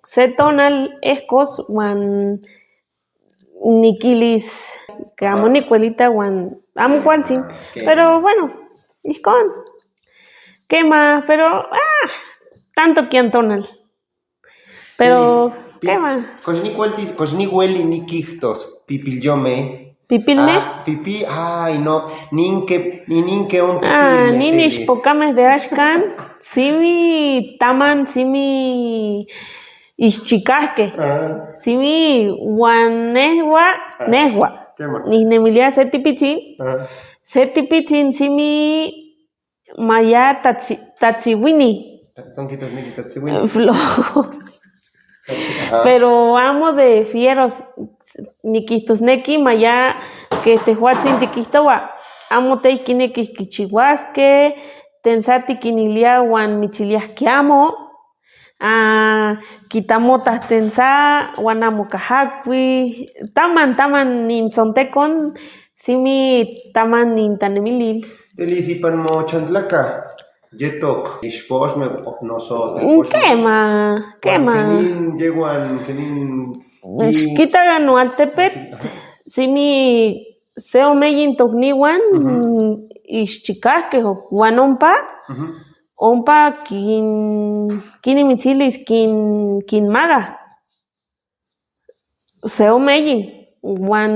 Se tonal escos wan niquilis que amo nicuelita wan amo cualtzin, pero bueno, iscon. ¿Qué más? Pero tanto que tonal. Pero ¿qué más? Cox nicueli niquihtos pipilyome. ¿Pipilme? Pipi, ay no, ninque un Nini xpocames de axcan, simi taman, simi ixchicasque, simi wan nehua, nihnemilia se tipitzin simi maya tatziwini. Flojos. Pero amo de fieros, niquistosnequi maya que tehuatzin tiquihtoua, amo teiquinequis quichihuasque, tensati quinilia wan mitziliasque amo, quitamotas tensa, wan amo cahacui, taman nintzontekon, simi taman nintanemilil. Telisipan mo chantlaca. Yetok, ixpoxme, noso. Quema. Kenin yeguan, Xquita Noaltepet, simi seomeyin tocniwan, ixchicasque wan ompa quinimitzilis quinmaga. Seomeyin, wan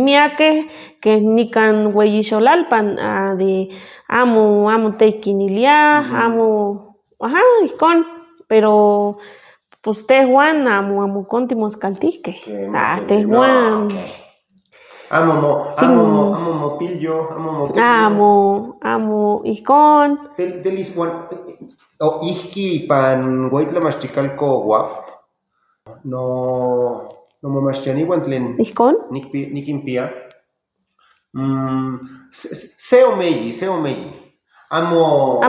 miaque que nican hueyixolalpan, de amo teiquinilia, amo, iscon, pero pues tehuan amo contimoscaltisque. Tehuan. Amo mopillo, Amo, iscon. Telis wan, ihki pan huaytlamachticalco guap. No mamachtianiwan tlen iscon niquimpia. Seomeyi. Amo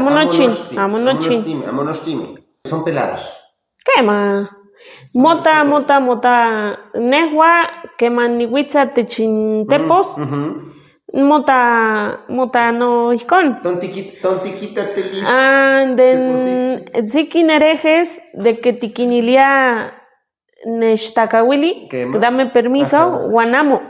nochtimi. Son pelados. Quema. Mota, nehua queman nihuitza techintepos. Mota no iscon. Tontiquita telis. Zikin herejes de que tiquinilia nechtakawili, dame permiso, wan amo.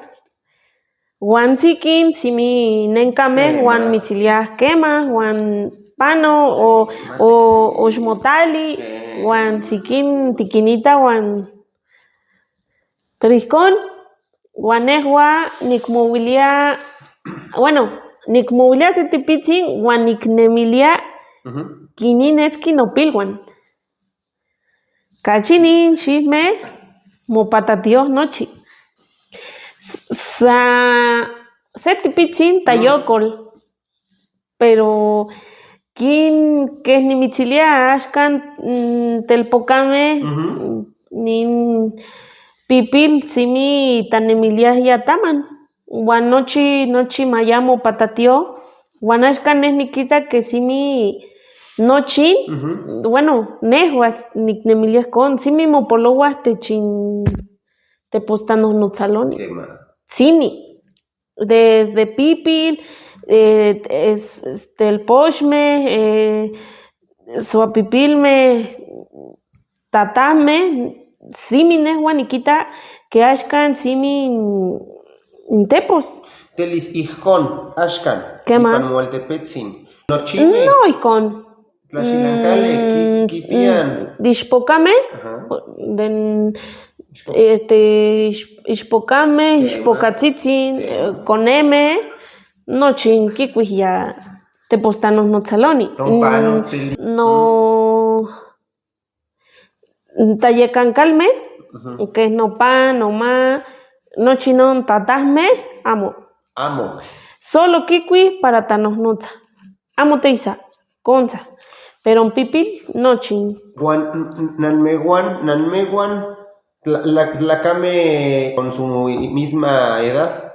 Wan zikin, simi nenkame, wan mitziliah quema, wan pano, o xmotali, wan zikin tiquinita, wan. Pero iscon, wan nehua nicmowilia, nicmowilia se tipitzin, wan nicnemilia, quinineski nopilwan. Cachinin xisme mopatatioh nochi. Se tipitzin tayocol, pero queh nimitzilia axcan telpocameh nin pipil simi tanemiliah ya taman, wan nochi maya mopatatioh, wan axcan neh nikita que simi nochin, nehua nicnemilia ihcon, simi mopolouah tepostanohnotzaloni. Simi, desde pipil, telpoxmeh, suapipilmeh, tatahmeh, simi nehua nikita que axcan simi intepos. Telis ihcon, axcan, Quema. ipan Moaltepetzin. Nochimeh. No ihcon. Tlaxilancale, kipian. Ixpocameh, ixpocameh, ixpocatzitzin, conemeh, nochi kikuih ya tepostanohnotzaloni. No tayekancalmeh, que nopa, noma, nochi non tatahmeh, amo. Solo kikuih para tanohnotza. Amo teisa, konsa. Pero pipil, nochi. Wan nanmeguan tlacame con su misma edad.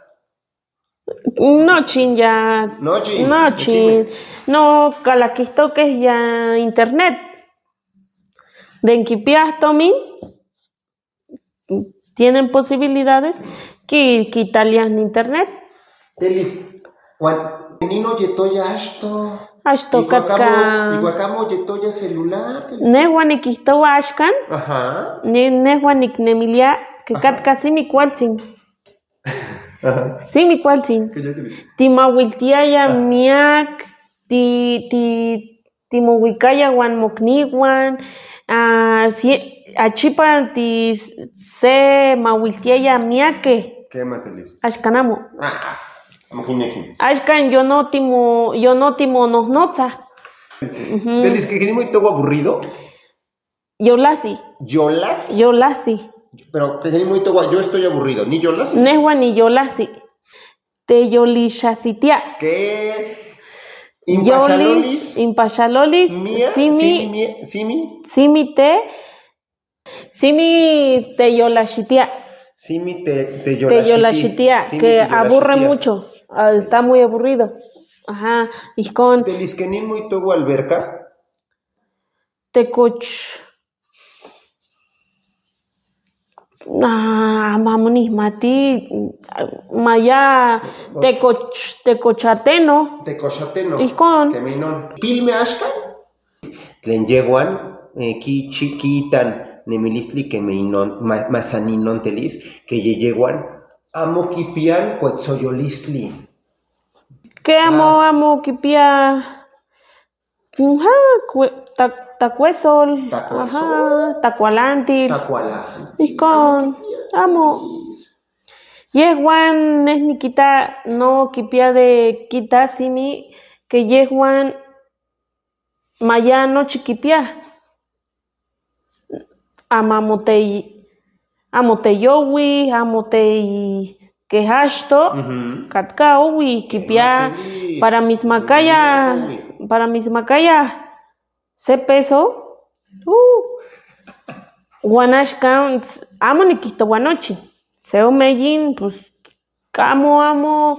Nochin ya. Nochin. No calaquihtoques ya internet. Denquipiah tomin, tienen posibilidades que quitalian internet. Telis, wan nino yetoya ashto. Ashto katka. Iguacamo yetoya celular. Nehuan nikihtowa axkan, Ajá. nehuan niknemilia que Ajá. katka simi kualtzin. Ajá. Simi kualtzin. Que ya te dije. Timauiltiaya miak, timouikaya wan mokniwan, achipa se mauiltiaya miake. ¿Qué matelis? Axkan amo. Imagínate. Axkan yo no timonohnotza. Delis, que muy todo aburrido. Yolasi. ¿Yolas? Yolasi. Pero que muy todo, yo estoy aburrido. ¿Ni yolas? Nehuan ni yolasi. Te yolishasitia. ¿Qué? Yolis, impachalolis, Mía, simi te yolashitia. Simi te Yolashitía, que aburre mucho, está muy aburrido. Ajá, y con Delis, que ni muy todo alberca. Tecoch. Mamoni mati maya tecochateno. Tecochateno. Y con que me non. Pilme ashkan. Tlen yeguan ki chiquitan nemilistli que me inon masaninon telis que yeguan amo kipian cuetzoyolistli. ¿Qué amo kipia? Tacuesol, ajá, tacualantil. Y con amo. Yehuan nesnikita no kipia de kita simi que yehuan maya no chiquipia. Amoteyowi, amotei quejasto, katkaowi, kipia para mis macaya, se peso. Guanashkan, amo nikito guanochi. Seo meyin, pues, amo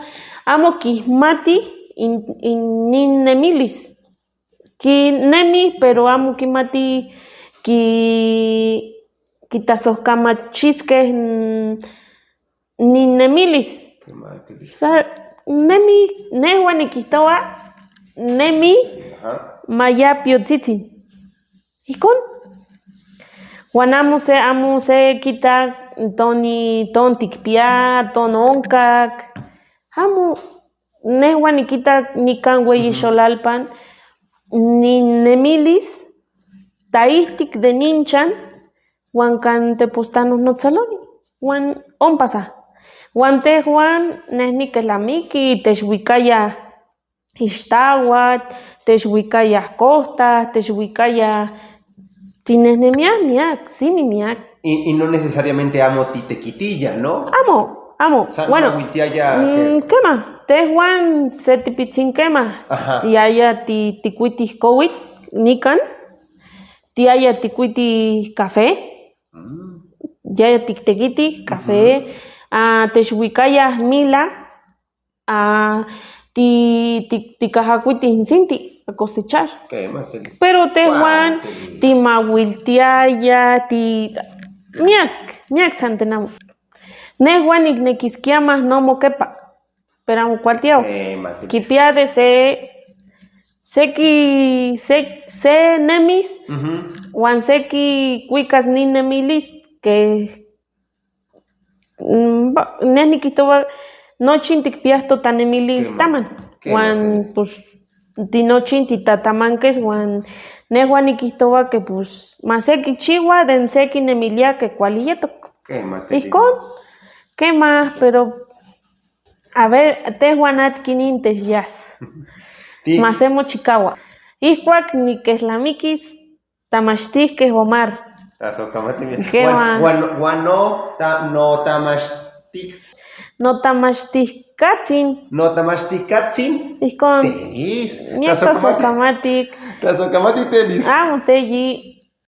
kismati in nemilis. Ki nemi, pero amo kimati kitasoskamachisque ni nemilis. O sea, nehuan nikihtowa nemi maya piotzitzin. Ijkon. Uan amo se kita ton tikpia, ton onkak. Amo nehuan nikita nikan ueyi xolalpan nemilis taihtik de ninchan uan kan tepostanonotzaloni uan onpasa. Uan tehuan nikkelnamiki techuikaya ixtauatl, techuikaya costas, techuikaya tinehnemiah miak, simi miak. Y no necesariamente amo titequitilla, ¿no? Amo. O sea, Bueno, quema, tehuan se tipitzin quema. Tiaya tikuitis kowit, nikan. Tiaya tikuitis café. Yaya tiktekiti café. Techuikaya mila. Tikajakuitis sinti a cosechar. Pero tehuan timauiltiaya, miak santenamo. Nehuan niknekiskia mas no mokepa, pero amo kualtiao. Kipia de se nemis, uan seki kuikas nin nemilis que neh nikihtowa nochin tikpiah totanemilis taman. Uan pues tinochin titatamanques uan nehuan nikihtowa que pues mas sekichiua den sekinemilia que kuali yetok. Ijkon. Quema, pero a ver, tehuan atkin yas. Mas mochikaua. Ihkuak nikeslamikis tamachtihkeh Omar. Quema. Uan no tamachtix. Notamachtihkatzin. Notamachtihkatzin. Ijkon. Telis. Nietos okamatik. Tlasokamati telis. Amo teyi.